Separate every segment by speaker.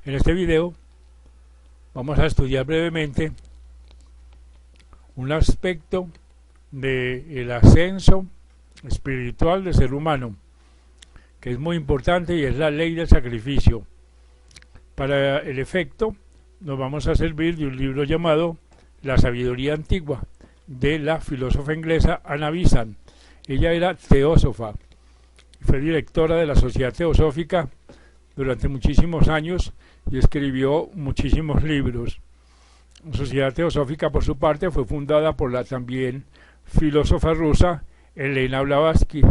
Speaker 1: En este video vamos a estudiar brevemente un aspecto del ascenso espiritual del ser humano, que es muy importante, y es la ley del sacrificio. Para el efecto nos vamos a servir de un libro llamado La sabiduría antigua, de la filósofa inglesa Anna Besant. Ella era teósofa, fue directora de la Sociedad Teosófica durante muchísimos años y escribió muchísimos libros. La Sociedad Teosófica, por su parte, fue fundada por la también filósofa rusa Elena Blavatsky,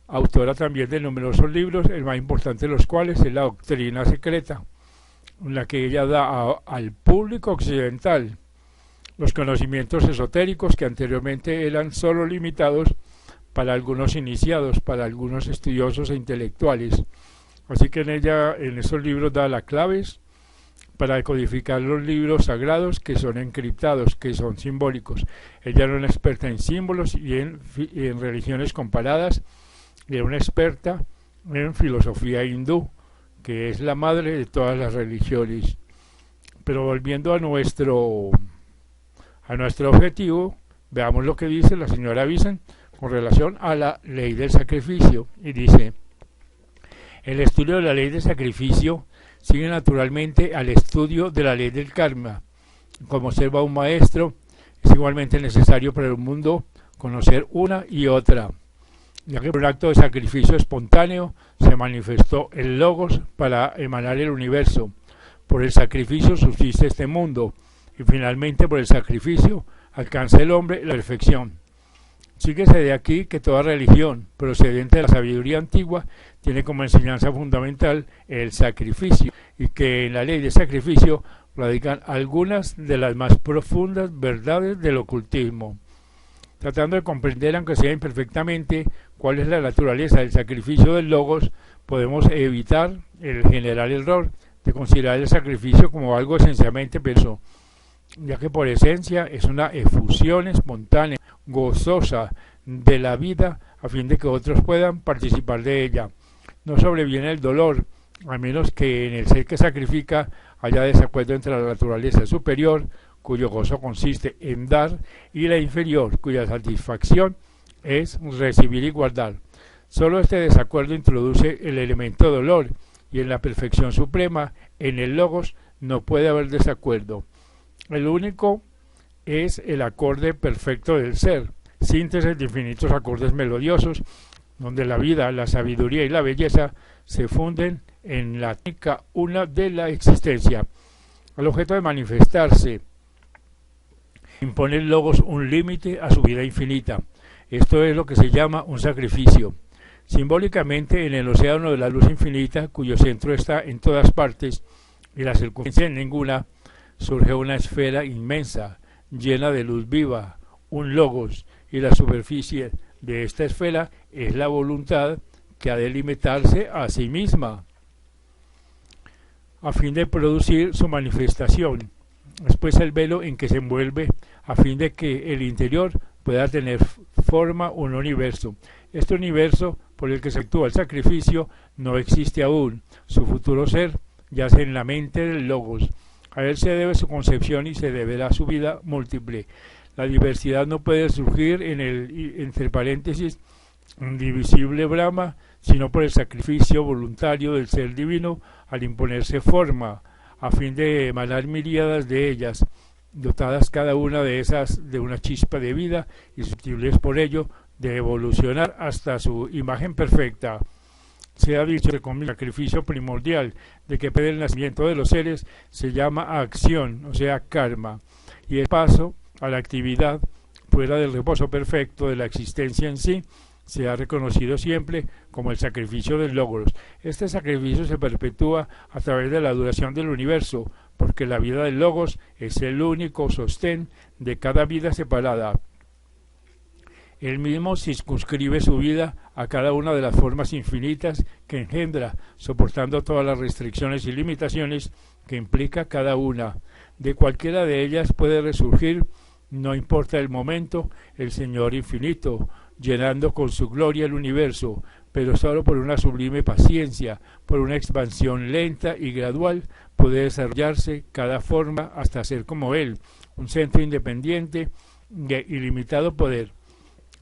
Speaker 1: autora también de numerosos libros, el más importante de los cuales es La Doctrina Secreta, en la que ella da al público occidental los conocimientos esotéricos que anteriormente eran solo limitados para algunos iniciados, para algunos estudiosos e intelectuales. Así que en esos libros da las claves para decodificar los libros sagrados que son encriptados, que son simbólicos. Ella era una experta en símbolos y en religiones comparadas, y era una experta en filosofía hindú, que es la madre de todas las religiones. Pero volviendo a nuestro objetivo, veamos lo que dice la señora Besant con relación a la ley del sacrificio. Y dice: el estudio de la ley del sacrificio sigue naturalmente al estudio de la ley del karma. Como observa un maestro, es igualmente necesario para el mundo conocer una y otra, ya que por un acto de sacrificio espontáneo se manifestó el logos para emanar el universo. Por el sacrificio subsiste este mundo, y finalmente por el sacrificio alcanza el hombre la perfección. Síguese de aquí que toda religión procedente de la sabiduría antigua tiene como enseñanza fundamental el sacrificio, y que en la ley de sacrificio radican algunas de las más profundas verdades del ocultismo. Tratando de comprender, aunque sea imperfectamente, cuál es la naturaleza del sacrificio del logos, podemos evitar el general error de considerar el sacrificio como algo esencialmente perverso, ya que por esencia es una efusión espontánea, gozosa de la vida, a fin de que otros puedan participar de ella. No sobreviene el dolor, a menos que en el ser que sacrifica haya desacuerdo entre la naturaleza superior, cuyo gozo consiste en dar, y la inferior, cuya satisfacción es recibir y guardar. Solo este desacuerdo introduce el elemento dolor, y en la perfección suprema, en el logos, no puede haber desacuerdo. El único es el acorde perfecto del ser, síntesis de infinitos acordes melodiosos, donde la vida, la sabiduría y la belleza se funden en la única una de la existencia. Al objeto de manifestarse, impone el logos un límite a su vida infinita. Esto es lo que se llama un sacrificio. Simbólicamente, en el océano de la luz infinita, cuyo centro está en todas partes y la circunferencia en ninguna, surge una esfera inmensa, llena de luz viva, un logos, y la superficie de esta esfera es la voluntad, que ha de limitarse a sí misma a fin de producir su manifestación. Después el velo en que se envuelve, a fin de que el interior pueda tener forma un universo. Este universo por el que se actúa el sacrificio no existe aún. Su futuro ser yace en la mente del logos. A él se debe su concepción y se deberá su vida múltiple. La diversidad no puede surgir en el, entre paréntesis, indivisible Brahma, sino por el sacrificio voluntario del ser divino al imponerse forma, a fin de emanar miríadas de ellas, dotadas cada una de esas de una chispa de vida y susceptibles por ello de evolucionar hasta su imagen perfecta. Se ha dicho que con el sacrificio primordial de que pede el nacimiento de los seres se llama acción, o sea, karma, y el paso a la actividad fuera del reposo perfecto de la existencia en sí se ha reconocido siempre como el sacrificio del logos. Este sacrificio se perpetúa a través de la duración del universo, porque la vida del logos es el único sostén de cada vida separada. Él mismo circunscribe su vida a cada una de las formas infinitas que engendra, soportando todas las restricciones y limitaciones que implica cada una. De cualquiera de ellas puede resurgir, no importa el momento, el Señor infinito, llenando con su gloria el universo, pero solo por una sublime paciencia, por una expansión lenta y gradual, puede desarrollarse cada forma hasta ser como él, un centro independiente de ilimitado poder.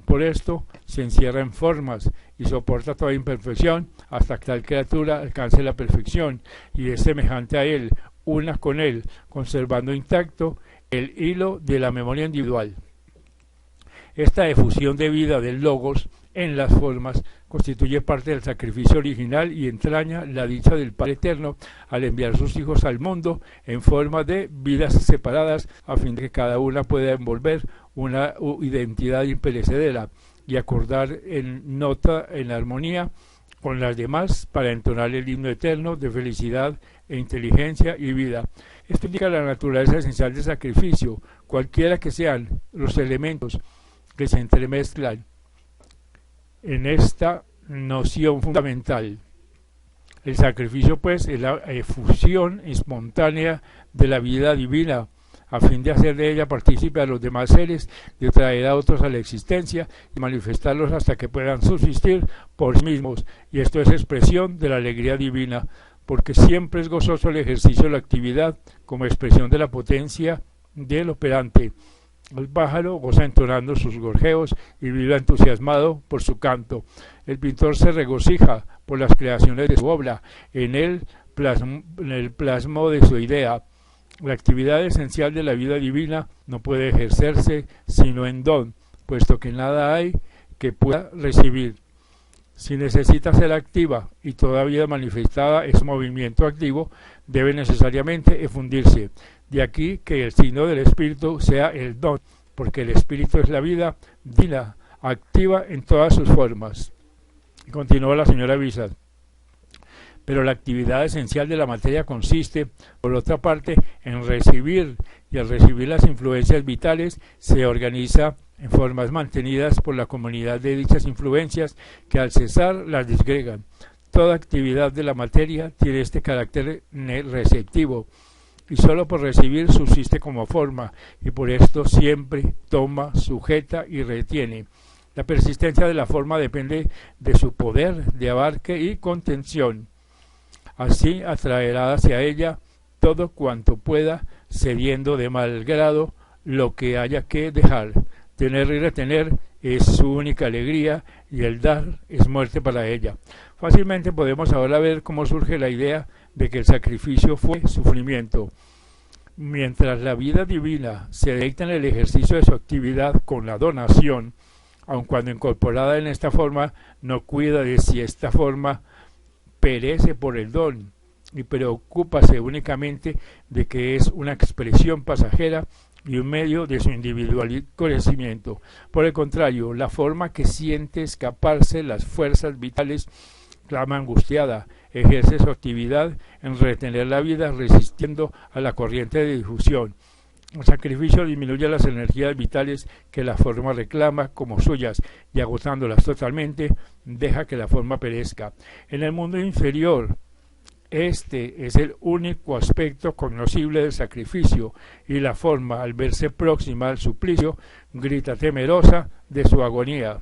Speaker 1: Por esto se encierra en formas y soporta toda imperfección hasta que tal criatura alcance la perfección y es semejante a él, una con él, conservando intacto el hilo de la memoria individual. Esta efusión de vida del Logos en las formas constituye parte del sacrificio original y entraña la dicha del Padre Eterno al enviar sus hijos al mundo en forma de vidas separadas a fin de que cada una pueda envolver una identidad imperecedera y acordar en nota, en armonía con las demás para entonar el himno eterno de felicidad e inteligencia y vida. Esto indica la naturaleza esencial del sacrificio, cualquiera que sean los elementos que se entremezclan en esta noción fundamental. El sacrificio, pues, es la efusión espontánea de la vida divina, a fin de hacer de ella partícipe a los demás seres, de traer a otros a la existencia y manifestarlos hasta que puedan subsistir por sí mismos. Y esto es expresión de la alegría divina, porque siempre es gozoso el ejercicio de la actividad como expresión de la potencia del operante. El pájaro goza entonando sus gorjeos y vive entusiasmado por su canto. El pintor se regocija por las creaciones de su obra, en el plasmo de su idea. La actividad esencial de la vida divina no puede ejercerse sino en don, puesto que nada hay que pueda recibir. Si necesita ser activa y toda vida manifestada es movimiento activo, debe necesariamente efundirse. De aquí que el signo del espíritu sea el don, porque el espíritu es la vida divina, activa en todas sus formas. Continúa la señora Bizat. Pero la actividad esencial de la materia consiste, por otra parte, en recibir, y al recibir las influencias vitales se organiza en formas mantenidas por la comunidad de dichas influencias que al cesar las disgregan. Toda actividad de la materia tiene este carácter receptivo, y sólo por recibir subsiste como forma, y por esto siempre toma, sujeta y retiene. La persistencia de la forma depende de su poder de abarque y contención. Así atraerá hacia ella todo cuanto pueda, cediendo de mal grado lo que haya que dejar. Tener y retener es su única alegría, y el dar es muerte para ella. Fácilmente podemos ahora ver cómo surge la idea de que el sacrificio fue sufrimiento. Mientras la vida divina se deleita en el ejercicio de su actividad con la donación, aun cuando incorporada en esta forma, no cuida de si esta forma perece por el don, y preocúpase únicamente de que es una expresión pasajera y un medio de su individual crecimiento. Por el contrario, la forma que siente escaparse las fuerzas vitales clama angustiada, ejerce su actividad en retener la vida resistiendo a la corriente de difusión. El sacrificio disminuye las energías vitales que la forma reclama como suyas y agotándolas totalmente deja que la forma perezca. En el mundo inferior, este es el único aspecto cognoscible del sacrificio, y la forma, al verse próxima al suplicio, grita temerosa de su agonía.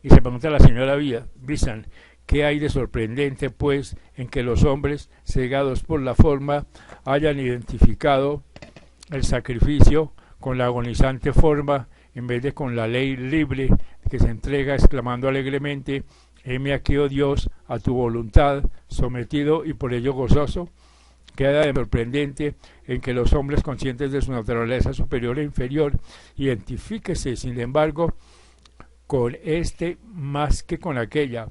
Speaker 1: Y se pregunta a la señora Bizan, ¿qué hay de sorprendente, pues, en que los hombres, cegados por la forma, hayan identificado el sacrificio con la agonizante forma, en vez de con la ley libre que se entrega exclamando alegremente: heme aquí, oh Dios, a tu voluntad, sometido y por ello gozoso? Queda de sorprendente en que los hombres, conscientes de su naturaleza superior e inferior, identifíquese, sin embargo, con este más que con aquella,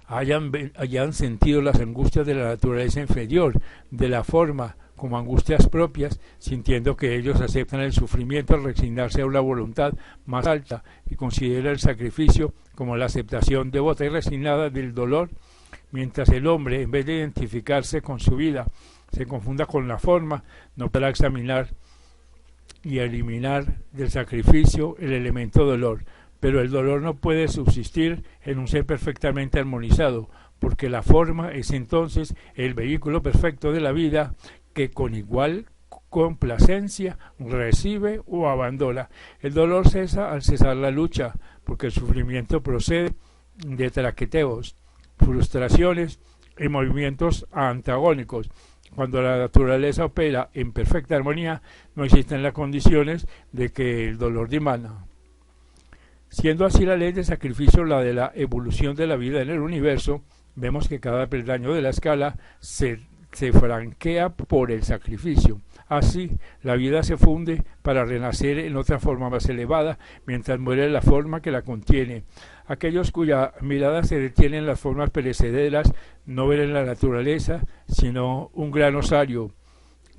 Speaker 1: hayan sentido las angustias de la naturaleza inferior, de la forma, como angustias propias, sintiendo que ellos aceptan el sufrimiento al resignarse a una voluntad más alta y consideran el sacrificio como la aceptación devota y resignada del dolor, mientras el hombre, en vez de identificarse con su vida, se confunda con la forma, no podrá examinar y eliminar del sacrificio el elemento dolor. Pero el dolor no puede subsistir en un ser perfectamente armonizado, porque la forma es entonces el vehículo perfecto de la vida que con igual complacencia recibe o abandona. El dolor cesa al cesar la lucha, porque el sufrimiento procede de traqueteos, frustraciones en movimientos antagónicos. Cuando la naturaleza opera en perfecta armonía, no existen las condiciones de que el dolor dimana. Siendo así la ley de sacrificio la de la evolución de la vida en el universo, vemos que cada peldaño de la escala se franquea por el sacrificio. Así, la vida se funde para renacer en otra forma más elevada, mientras muere la forma que la contiene. Aquellos cuya mirada se detiene en las formas perecederas no ven en la naturaleza sino un gran osario,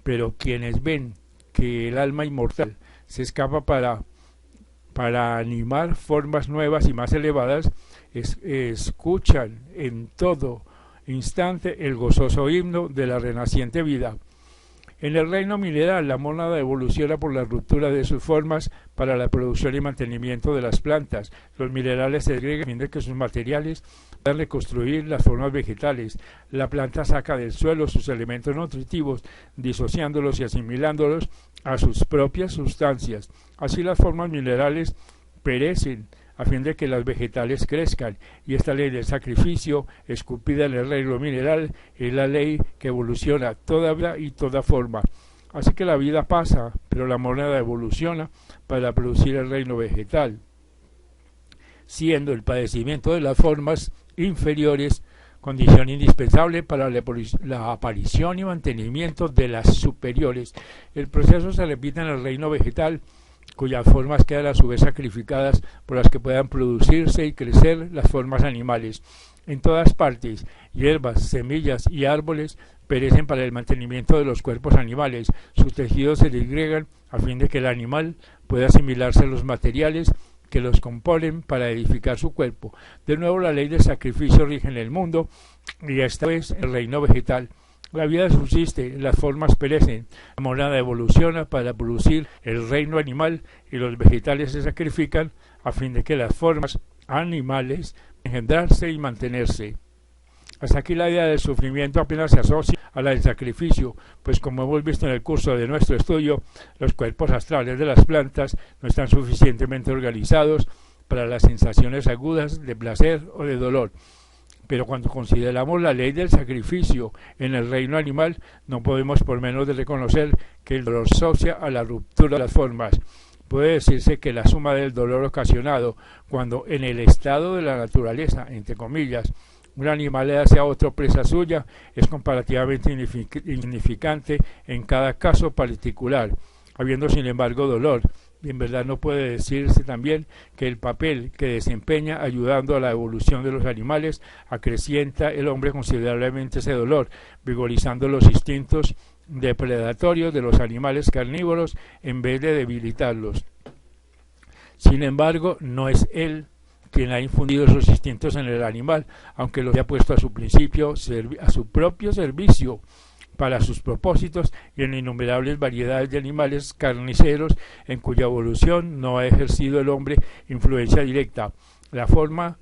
Speaker 1: pero quienes ven que el alma inmortal se escapa para animar formas nuevas y más elevadas, escuchan en todo instante el gozoso himno de la renaciente vida. En el reino mineral, la mónada evoluciona por la ruptura de sus formas para la producción y mantenimiento de las plantas. Los minerales se agregan a fin de que sus materiales puedan reconstruir las formas vegetales. La planta saca del suelo sus elementos nutritivos, disociándolos y asimilándolos a sus propias sustancias. Así las formas minerales perecen a fin de que las vegetales crezcan, y esta ley del sacrificio, esculpida en el reino mineral, es la ley que evoluciona toda vida y toda forma. Así que la vida pasa, pero la moneda evoluciona para producir el reino vegetal, siendo el padecimiento de las formas inferiores condición indispensable para la aparición y mantenimiento de las superiores. El proceso se repite en el reino vegetal, cuyas formas quedan a su vez sacrificadas por las que puedan producirse y crecer las formas animales. En todas partes, hierbas, semillas y árboles perecen para el mantenimiento de los cuerpos animales. Sus tejidos se disgregan a fin de que el animal pueda asimilarse a los materiales que los componen para edificar su cuerpo. De nuevo, la ley del sacrificio rige en el mundo, y esta vez el reino vegetal. La vida subsiste, las formas perecen, la monada evoluciona para producir el reino animal, y los vegetales se sacrifican a fin de que las formas animales engendrarse y mantenerse. Hasta aquí la idea del sufrimiento apenas se asocia a la del sacrificio, pues como hemos visto en el curso de nuestro estudio, los cuerpos astrales de las plantas no están suficientemente organizados para las sensaciones agudas de placer o de dolor. Pero cuando consideramos la ley del sacrificio en el reino animal, no podemos por menos de reconocer que el dolor se asocia a la ruptura de las formas. Puede decirse que la suma del dolor ocasionado cuando en el estado de la naturaleza, entre comillas, un animal le hace a otro presa suya, es comparativamente insignificante en cada caso particular, habiendo sin embargo dolor. En verdad no puede decirse también que el papel que desempeña ayudando a la evolución de los animales acrecienta el hombre considerablemente ese dolor, vigorizando los instintos depredatorios de los animales carnívoros en vez de debilitarlos. Sin embargo, no es él quien ha infundido esos instintos en el animal, aunque los haya puesto a su propio servicio para sus propósitos, y en innumerables variedades de animales carniceros en cuya evolución no ha ejercido el hombre influencia directa. Las formas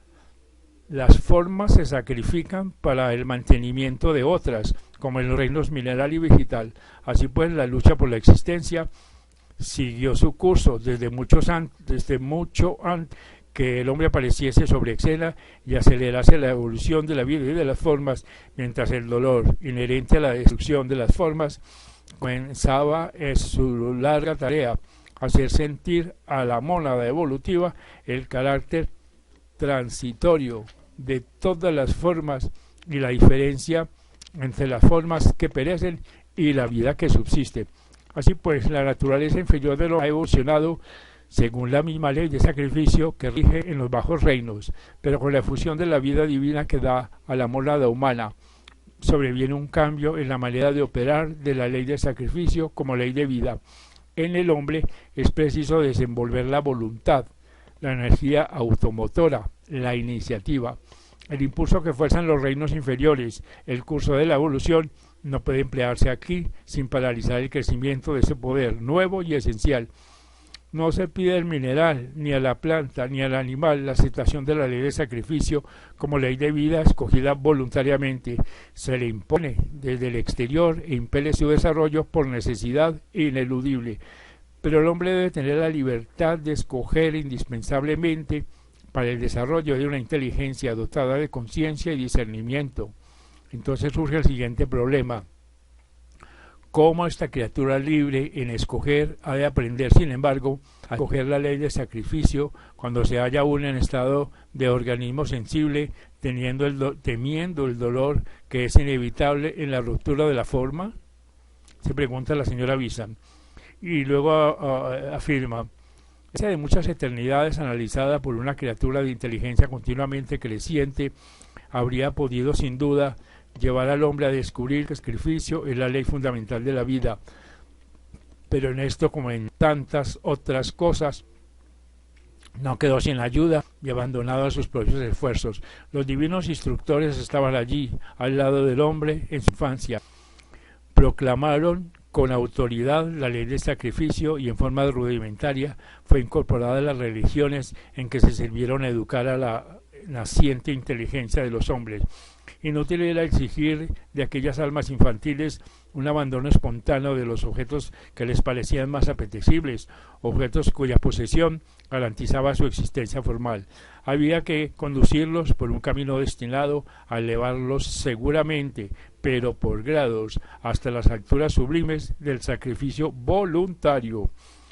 Speaker 1: se sacrifican para el mantenimiento de otras, como en los reinos mineral y vegetal. Así pues, la lucha por la existencia siguió su curso desde mucho antes que el hombre apareciese sobre escena y acelerase la evolución de la vida y de las formas, mientras el dolor inherente a la destrucción de las formas comenzaba en su larga tarea, hacer sentir a la mónada evolutiva el carácter transitorio de todas las formas y la diferencia entre las formas que perecen y la vida que subsiste. Así pues, la naturaleza inferior de lo ha evolucionado según la misma ley de sacrificio que rige en los bajos reinos, pero con la efusión de la vida divina que da a la mónada humana, sobreviene un cambio en la manera de operar de la ley de sacrificio como ley de vida. En el hombre es preciso desenvolver la voluntad, la energía automotora, la iniciativa. El impulso que fuerzan los reinos inferiores, el curso de la evolución, no puede emplearse aquí sin paralizar el crecimiento de ese poder nuevo y esencial. No se pide al mineral, ni a la planta, ni al animal la aceptación de la ley de sacrificio como ley de vida escogida voluntariamente. Se le impone desde el exterior e impele su desarrollo por necesidad ineludible. Pero el hombre debe tener la libertad de escoger indispensablemente para el desarrollo de una inteligencia dotada de conciencia y discernimiento. Entonces surge el siguiente problema: cómo esta criatura libre en escoger ha de aprender, sin embargo, a escoger la ley del sacrificio cuando se halla aún en estado de organismo sensible, temiendo el dolor que es inevitable en la ruptura de la forma. Se pregunta la señora Visan. Y luego afirma: esa de muchas eternidades analizada por una criatura de inteligencia continuamente creciente habría podido sin duda llevar al hombre a descubrir que el sacrificio es la ley fundamental de la vida, pero en esto, como en tantas otras cosas, no quedó sin ayuda y abandonado a sus propios esfuerzos. Los divinos instructores estaban allí, al lado del hombre en su infancia. Proclamaron con autoridad la ley del sacrificio y en forma rudimentaria fue incorporada a las religiones en que se sirvieron a educar a la naciente inteligencia de los hombres. Inútil era exigir de aquellas almas infantiles un abandono espontáneo de los objetos que les parecían más apetecibles, objetos cuya posesión garantizaba su existencia formal. Había que conducirlos por un camino destinado a elevarlos seguramente, pero por grados, hasta las alturas sublimes del sacrificio voluntario.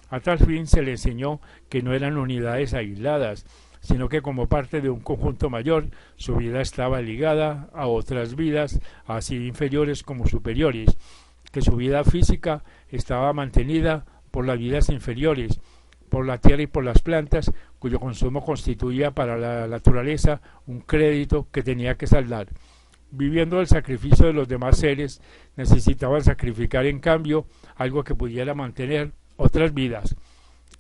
Speaker 1: A tal fin se le enseñó que no eran unidades aisladas, sino que como parte de un conjunto mayor, su vida estaba ligada a otras vidas, así inferiores como superiores, que su vida física estaba mantenida por las vidas inferiores, por la tierra y por las plantas, cuyo consumo constituía para la naturaleza un crédito que tenía que saldar. Viviendo el sacrificio de los demás seres, necesitaban sacrificar en cambio algo que pudiera mantener otras vidas.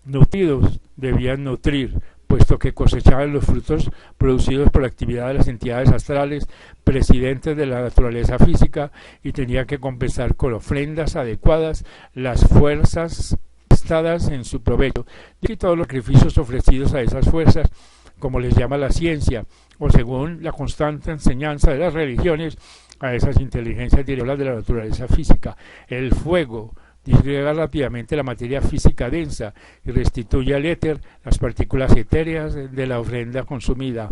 Speaker 1: Nutridos debían nutrir, puesto que cosechaban los frutos producidos por la actividad de las entidades astrales presidentes de la naturaleza física, y tenía que compensar con ofrendas adecuadas las fuerzas gastadas en su provecho, y todos los sacrificios ofrecidos a esas fuerzas, como les llama la ciencia, o según la constante enseñanza de las religiones, a esas inteligencias directoras de la naturaleza física. El fuego disgrega rápidamente la materia física densa y restituye al éter las partículas etéreas de la ofrenda consumida.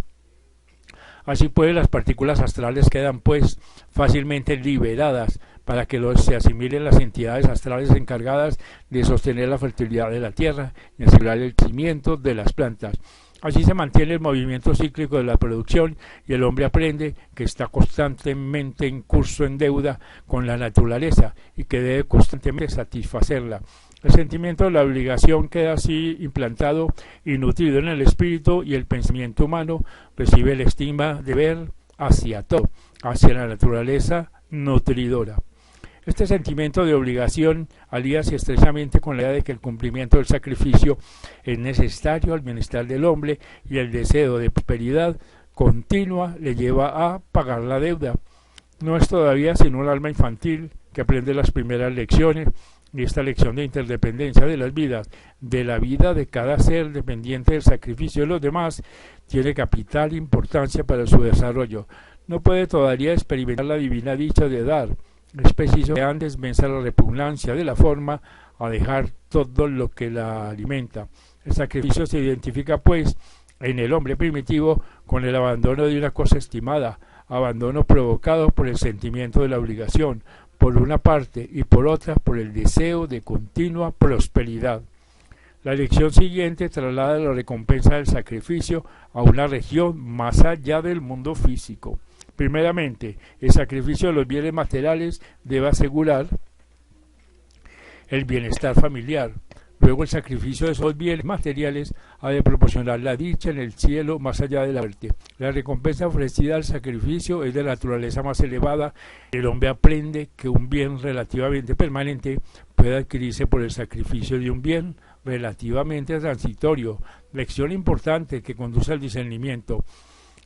Speaker 1: Así pues, las partículas astrales quedan pues fácilmente liberadas para que se asimilen las entidades astrales encargadas de sostener la fertilidad de la tierra y asegurar el crecimiento de las plantas. Así se mantiene el movimiento cíclico de la producción y el hombre aprende que está constantemente en curso en deuda con la naturaleza y que debe constantemente satisfacerla. El sentimiento de la obligación queda así implantado y nutrido en el espíritu, y el pensamiento humano recibe el estigma de ver hacia todo, hacia la naturaleza nutridora. Este sentimiento de obligación alíase estrechamente con la idea de que el cumplimiento del sacrificio es necesario al bienestar del hombre, y el deseo de prosperidad continua le lleva a pagar la deuda. No es todavía sino un alma infantil que aprende las primeras lecciones, y esta lección de interdependencia de las vidas, de la vida de cada ser dependiente del sacrificio de los demás, tiene capital importancia para su desarrollo. No puede todavía experimentar la divina dicha de dar. Es preciso que antes venza la repugnancia de la forma a dejar todo lo que la alimenta. El sacrificio se identifica, pues, en el hombre primitivo con el abandono de una cosa estimada, abandono provocado por el sentimiento de la obligación, por una parte, y por otra, por el deseo de continua prosperidad. La lección siguiente traslada la recompensa del sacrificio a una región más allá del mundo físico. Primeramente, el sacrificio de los bienes materiales debe asegurar el bienestar familiar. Luego, el sacrificio de esos bienes materiales ha de proporcionar la dicha en el cielo más allá de la muerte. La recompensa ofrecida al sacrificio es de naturaleza más elevada. El hombre aprende que un bien relativamente permanente puede adquirirse por el sacrificio de un bien relativamente transitorio. Lección importante que conduce al discernimiento.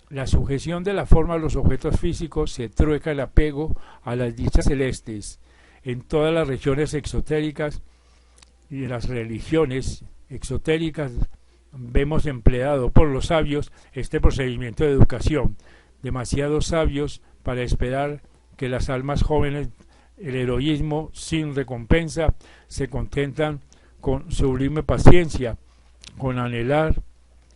Speaker 1: La sujeción de la forma a los objetos físicos se trueca el apego a las dichas celestes. En todas las regiones exotéricas y en las religiones exotéricas vemos empleado por los sabios este procedimiento de educación, demasiado sabios para esperar que las almas jóvenes, el heroísmo sin recompensa, se contentan con sublime paciencia, con anhelar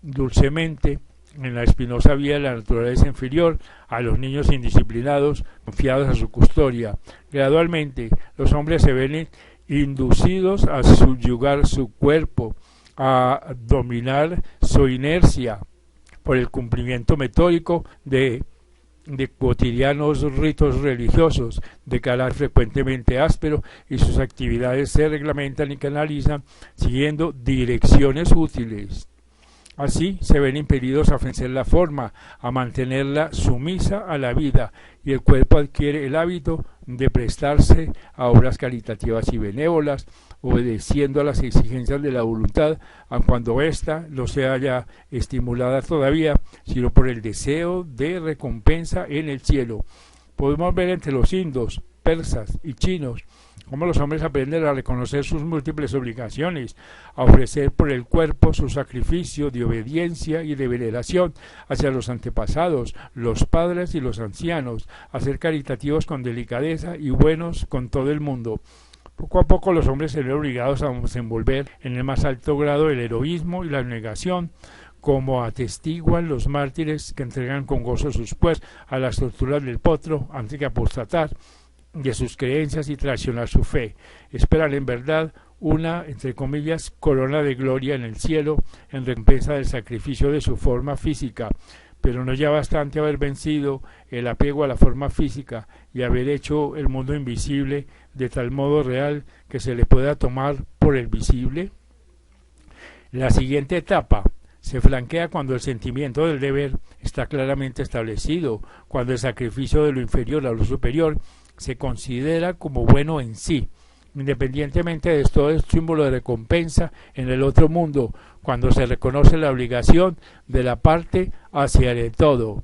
Speaker 1: dulcemente en la espinosa vía de la naturaleza inferior a los niños indisciplinados confiados a su custodia. Gradualmente, los hombres se ven inducidos a subyugar su cuerpo, a dominar su inercia por el cumplimiento metódico de cotidianos ritos religiosos de carácter frecuentemente áspero, y sus actividades se reglamentan y canalizan siguiendo direcciones útiles. Así se ven impedidos a ofrecer la forma, a mantenerla sumisa a la vida, y el cuerpo adquiere el hábito de prestarse a obras caritativas y benévolas, obedeciendo a las exigencias de la voluntad, aun cuando ésta no sea ya estimulada todavía, sino por el deseo de recompensa en el cielo. Podemos ver entre los indos, persas y chinos cómo los hombres aprenden a reconocer sus múltiples obligaciones, a ofrecer por el cuerpo su sacrificio de obediencia y de veneración hacia los antepasados, los padres y los ancianos, a ser caritativos con delicadeza y buenos con todo el mundo. Poco a poco los hombres se ven obligados a desenvolver en el más alto grado el heroísmo y la abnegación, como atestiguan los mártires que entregan con gozo sus cuerpos a las torturas del potro antes que apostatar de sus creencias y traicionar su fe. Esperan en verdad una, entre comillas, corona de gloria en el cielo en recompensa del sacrificio de su forma física, pero no ya bastante haber vencido el apego a la forma física y haber hecho el mundo invisible de tal modo real que se le pueda tomar por el visible. La siguiente etapa se flanquea cuando el sentimiento del deber está claramente establecido, cuando el sacrificio de lo inferior a lo superior se considera como bueno en sí, independientemente de todo el símbolo de recompensa en el otro mundo, cuando se reconoce la obligación de la parte hacia el todo.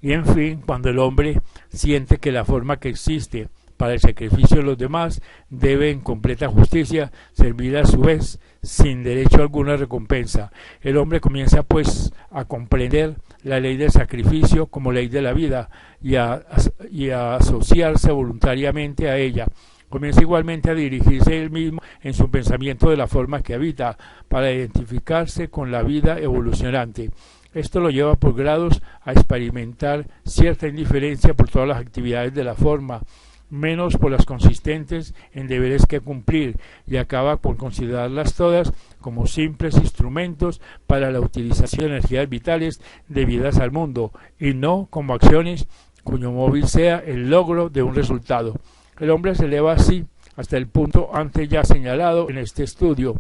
Speaker 1: Y en fin, cuando el hombre siente que la forma que existe para el sacrificio de los demás debe en completa justicia servir a su vez sin derecho a alguna recompensa. El hombre comienza pues a comprender la ley del sacrificio como ley de la vida y a asociarse voluntariamente a ella. Comienza igualmente a dirigirse él mismo en su pensamiento de la forma que habita para identificarse con la vida evolucionante. Esto lo lleva por grados a experimentar cierta indiferencia por todas las actividades de la forma, menos por las consistentes en deberes que cumplir, y acaba por considerarlas todas como simples instrumentos para la utilización de energías vitales debidas al mundo, y no como acciones cuyo móvil sea el logro de un resultado. El hombre se eleva así hasta el punto antes ya señalado en este estudio,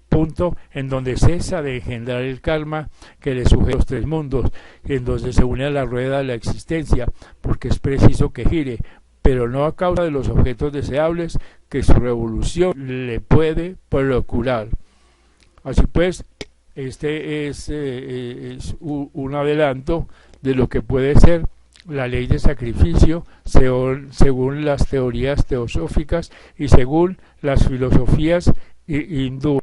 Speaker 1: punto en donde cesa de engendrar el karma que le sujeta los tres mundos, en donde se une a la rueda de la existencia, porque es preciso que gire, pero no a causa de los objetos deseables que su revolución le puede procurar. Así pues, este es un adelanto de lo que puede ser la ley de sacrificio según las teorías teosóficas y según las filosofías hindúes.